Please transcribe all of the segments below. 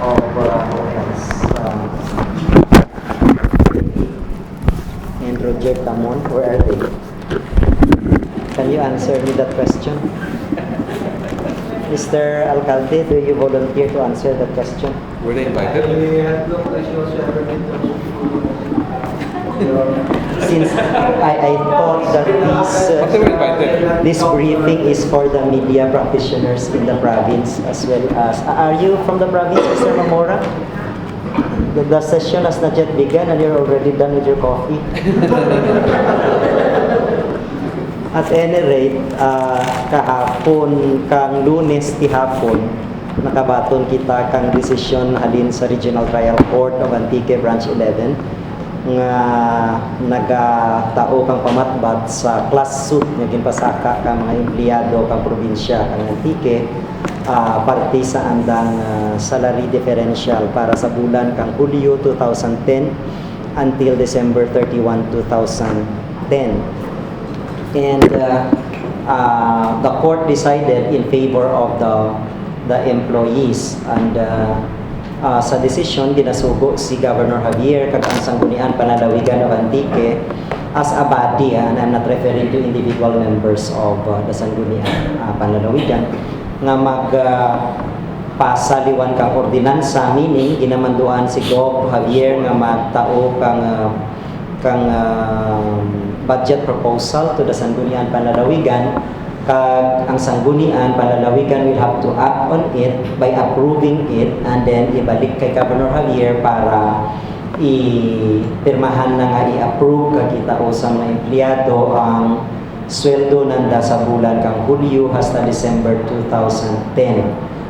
of and Roger Tamon, where are they? Can you answer me that question? Mr. Alcalde, do you volunteer to answer that question? Were they invited? Since I thought that this briefing is for the media practitioners in the province as well as... Are you from the province, Mr. Mamora? The session has not yet begun and you're already done with your coffee. At any rate, kahapon, kang Lunes tihapon, nakabaton kita kang desisyon halin sa Regional Trial Court of Antique Branch 11 nga nagatao kang pamatbat sa class suit nga ginpasaka kang mga empleyado kang probinsya kang Antique parte sa andang salary differential para sa bulan kang Hulyo 2010 until December 31, 2010. And the court decided in favor of the employees, and sa decision ginasugo si Governor Javier kag ang Sangguniang Panlalawigan of Antique as a body, and I'm not referring to individual members of the Sangguniang Panlalawigan, nga pasaliwan kang ordinansa, meaning ginamanduan si Gov Javier nga magtao kang budget proposal to the Sangguniang Panlalawigan, kag ang Sangguniang Panlalawigan will have to act on it by approving it and then ibalik kay Governor Javier para i-pirmahan na nga i-approve kag kitao sa mga empleyado ang sweldo nanda sa bulan kang Hulyo hasta December 2010.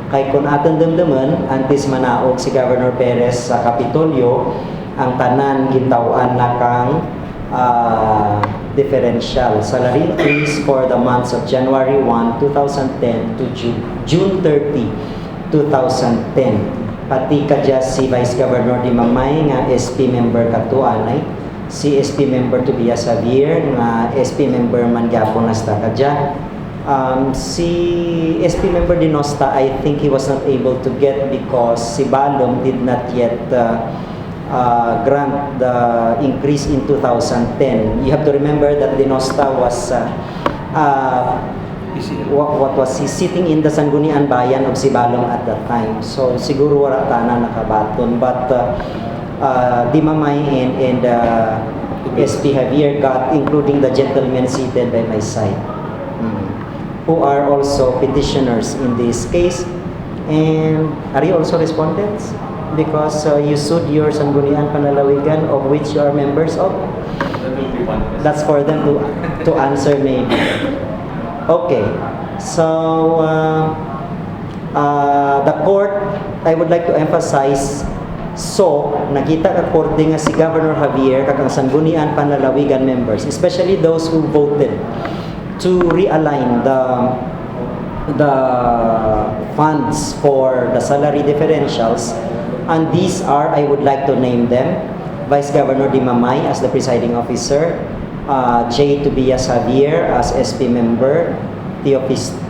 Kay kung aton damdaman antes manaog si Governor Perez sa Kapitolyo, ang tanan gintawan na kang differential salary increase for the months of January 1, 2010 to June 30, 2010. Pati kadya si Vice Governor Di Mamay nga SP Member katuanay, si SP Member Tobias Javier nga SP Member man gyapon nasta kadya. Si SP Member Dinosta, I think he was not able to get because si Balom did not yet grant the increase in 2010. You have to remember that Dinosta was what was he sitting in the Sangguniang Bayan of Sibalom at that time. So siguro wala tana nakabaton, but Di Mamay and SP Javier got, including the gentleman seated by my side, who are also petitioners in this case. And are you also respondents? Because you sued your Sangguniang Panlalawigan, of which you are members of? That's for them to answer maybe. Okay, so the court, I would like to emphasize, so nakita ka korte nga si Governor Javier kag ang Sangguniang Panlalawigan members, especially those who voted to realign the funds for the salary differentials. And these are, I would like to name them: Vice Governor Di Mamay as the presiding officer, J. Tobias Javier as SP member, Teopisto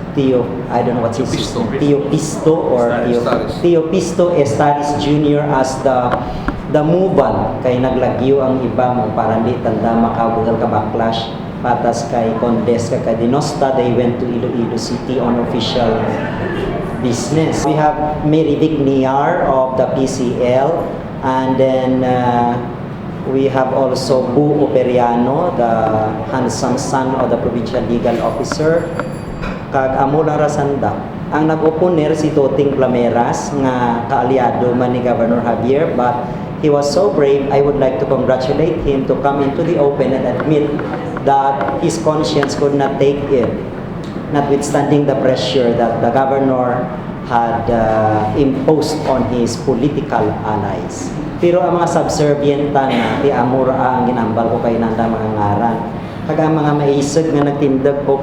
Estaris Jr. as the moval, kay naglagyo ang iba mo para di tanda makabugal ka backlash patas kay Condes kay Dinosta. They went to Iloilo City on official business. We have Mary Vic Niar of the PCL, and then we have also Bu Operiano, the handsome son of the provincial legal officer, kag Amula Rasanda. Ang nag-oponer si Toting Plameras nga kaalyado man ni Governor Javier, but he was so brave. I would like to congratulate him to come into the open and admit that his conscience could not take it, notwithstanding the pressure that the governor had imposed on his political allies. Pero ang mga subservienta na ti amura ang ginambal ko kay nanda mga ngaran. Kag ang mga maisig nga nagtindag ko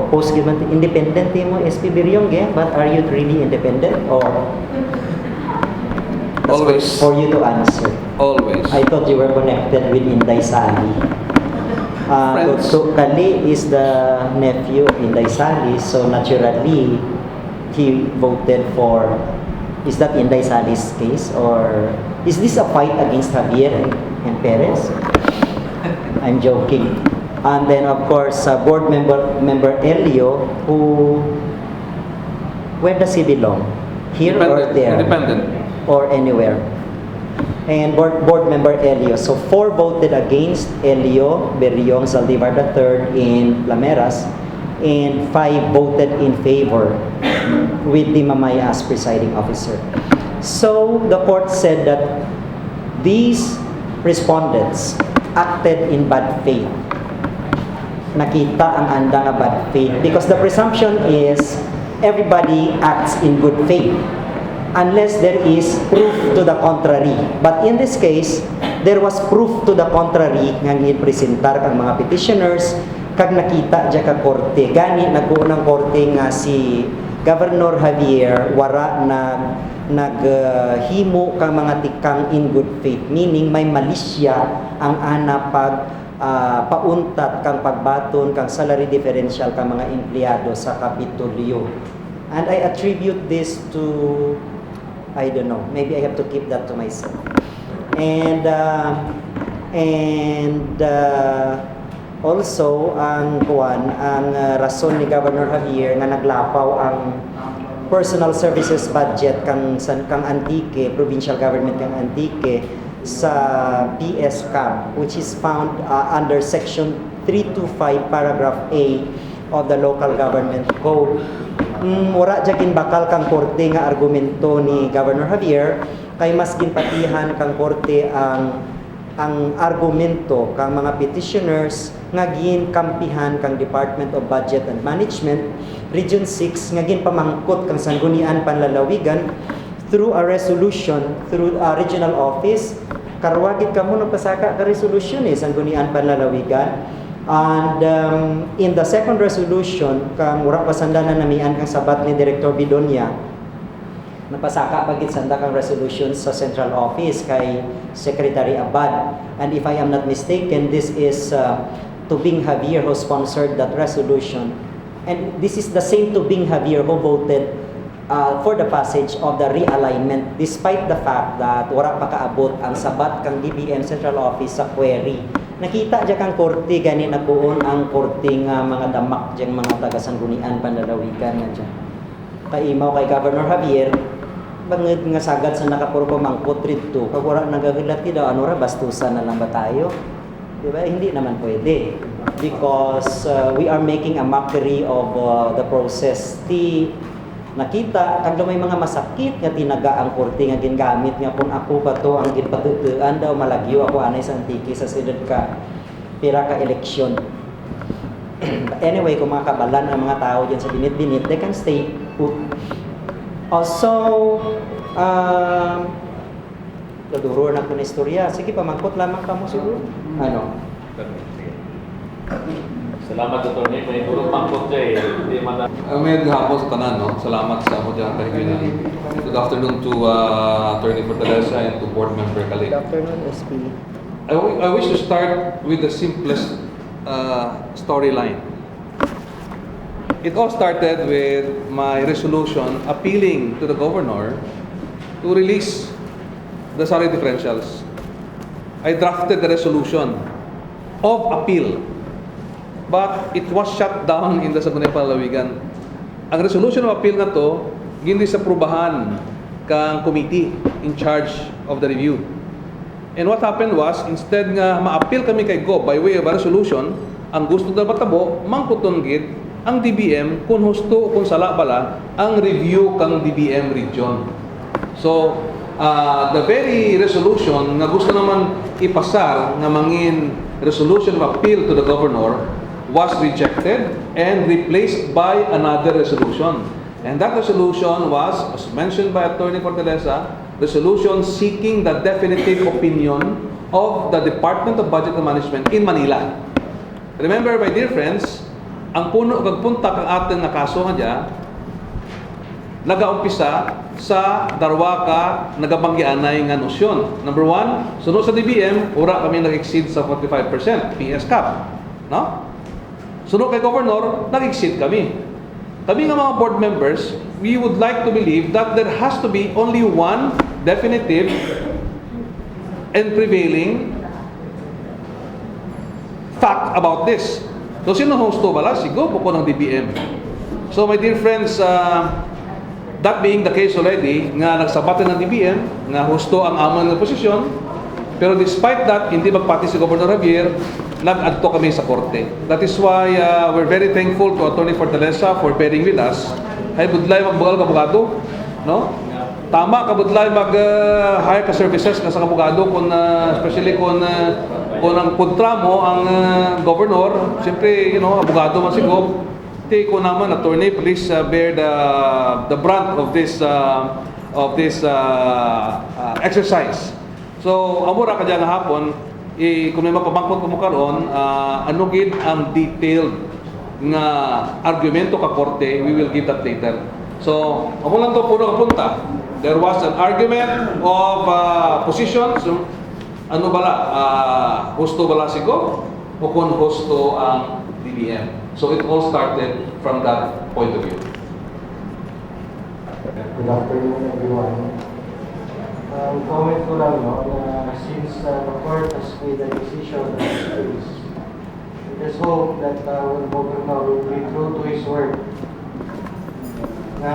post given independent mo SP Beriong, but are you really independent or always for you to answer? Always. I thought you were connected with Inday Sali. So Kali is the nephew of Inday Sali, so naturally he voted for Is that Inday Sali's case, or is this a fight against Javier and Perez? I'm joking. And then of course, board member Elio, where does he belong? Here or there? Independent. Or anywhere? And board member Elio. So 4 voted against Elio Beriong Zaldivar III in Lameras, and 5 voted in favor with Di Mamaya as presiding officer. So the court said that these respondents acted in bad faith. Nakita ang anda nga bad faith because the presumption is everybody acts in good faith unless there is proof to the contrary. But in this case, there was proof to the contrary nga gipresentar ang mga petitioners kag nakita dya ka korte. Gani nagbuo ng korte nga si Governor Javier wara naghimo kang mga tikang in good faith, meaning may malisya ang ana pag pauntat kang pagbaton kang salary differential kang mga empleyado sa Kapitolyo. And I attribute this to, I don't know, maybe I have to keep that to myself. And also ang rason ni Governor Javier nga naglapaw ang personal services budget kang Antique, provincial government kang Antique sa PSCAM, which is found under section 325 paragraph A of the local government code. Wala dyan bakal kang korte nga argumento ni Governor Javier, kay mas ginpatihan kang korte ang argumento kang mga petitioners nga ginkampihan kang Department of Budget and Management, Region 6, nga ginpamangkot kang Sangguniang Panlalawigan through a resolution through a regional office. Karwagit ka mo nagpasaka ka resolution Sangguniang Panlalawigan. And in the second resolution, kang murang pasandana namian kang sabat ni Director Bidonia, napasaka pagit sanda kang resolution sa central office kay Secretary Abad. And if I am not mistaken, this is Tubing Javier who sponsored that resolution. And this is the same Tubing Javier who voted for the passage of the realignment despite the fact that wala pa kaabot ang sabat kang DBM central office sa query. Nakita dyan kang korte, gani nagbuon ang korte nga mga damak dyan mga taga-Sangguniang Panlalawigan nga dyan. Kaimaw kay Governor Javier, bangit nga sagad sa nakapuro mangkot rito, kag wala nagagilat daw, ano ra, bastusan na lang ba tayo? Diba? Hindi naman pwede. Because we are making a mockery of the process. Nakita kag may mga masakit nga tinaga ang korte nga gingamit nga kung ako ba to ang ginpatutuan daw malagyo ako anay sa Antique sa sidad ka pira ka eleksyon. Anyway, kung mga kabalan ang mga tao diyan sa binit-binit, they can stay put. Also, naduro na ko na istorya. Sige, pamangkot lamang kamo siguro. Ano? Salamat, Dr. Nick. May tulong mangkot siya Hindi man May hapon sa tanan, no? Salamat sa ako dyan kahigilan. Good afternoon to Attorney Fortaleza and to Board Member Kalik. Good afternoon, SP. I wish to start with the simplest storyline. It all started with my resolution appealing to the Governor to release the salary differentials. I drafted the resolution of appeal, but it was shut down in the Sangguniang Panlalawigan. Ang resolution of appeal nga to, gindi sa prubahan kang committee in charge of the review. And what happened was, instead nga ma-appeal kami kay Gov by way of a resolution, ang gusto na matabo, mangkuton gid ang DBM kung husto kung sala bala ang review kang DBM region. So, the very resolution nga gusto naman ipasar nga mangin resolution of appeal to the Governor was rejected and replaced by another resolution. And that resolution was, as mentioned by Attorney Fortaleza, resolution seeking the definitive opinion of the Department of Budget and Management in Manila. Remember, my dear friends, ang puno pagpunta kang atin nga kaso nga dyan, nagaumpisa sa darwa ka nagabanggianay nga nosyon. Number one, sunod sa DBM, ura kami nag-exceed sa 45% PS cap. No? Sunod kay Governor, nag-exceed kami. kami nga mga board members, we would like to believe that there has to be only one definitive and prevailing fact about this. So, sino husto bala? Sigo po ng DBM. So, my dear friends, that being the case already, nga nagsabatan ng DBM, nga husto ang amon ng posisyon, pero despite that, hindi magpati si Governor Javier, nag-adto kami sa korte. That is why we're very thankful to Attorney Fortaleza for bearing with us. Ay budlay magbugal ka abogado, no? Tama ka budlay mag-hire ka services ka sa abogado kung especially kung ang kontra mo ang governor, siyempre, abogado man siguro. Hindi ko naman, attorney, please bear the brunt of this exercise. So, amura ka dyan hapon, kung may mapabangkot ko mo karon, ano gid ang detailed nga argumento ka korte, we will give that later. So, ako lang to puro kapunta. There was an argument of positions. Ano bala? Husto bala sigo? O kung husto ang DBM? So, it all started from that point of view. Good afternoon, everyone. Comment ko lang, since the court has made a decision on this case, it is hope that when Governor will be true to his word, na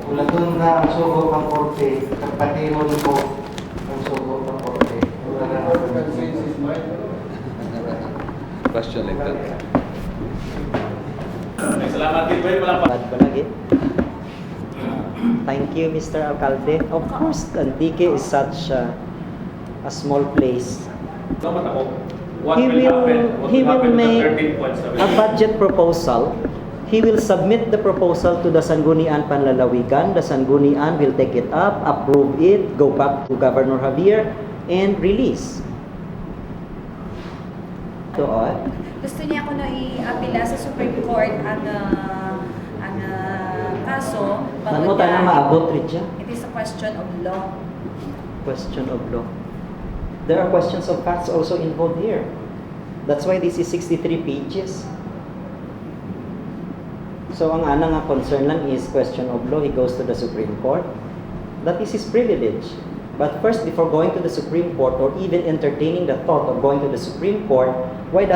ulatun na ang sugo ng korte, kapatiron ko ang sugo ng korte. Question like that. Salamat din ba yung Bad ba lagi? Thank you, Mr. Alcalde. Of course, Antique is such a small place. Dapat ako. He will make a budget proposal. He will submit the proposal to the Sangguniang Panlalawigan. The Sangguniang will take it up, approve it, go back to Governor Javier, and release. Gusto niya ako na i-apila sa Supreme Court ang kaso. Ano tayo na maabot, Richa? It is a question of law. Question of law. There are questions of facts also involved here. That's why this is 63 pages. So ang ana nga concern lang is question of law. He goes to the Supreme Court. That is his privilege. But first, before going to the Supreme Court or even entertaining the thought of going to the Supreme Court, why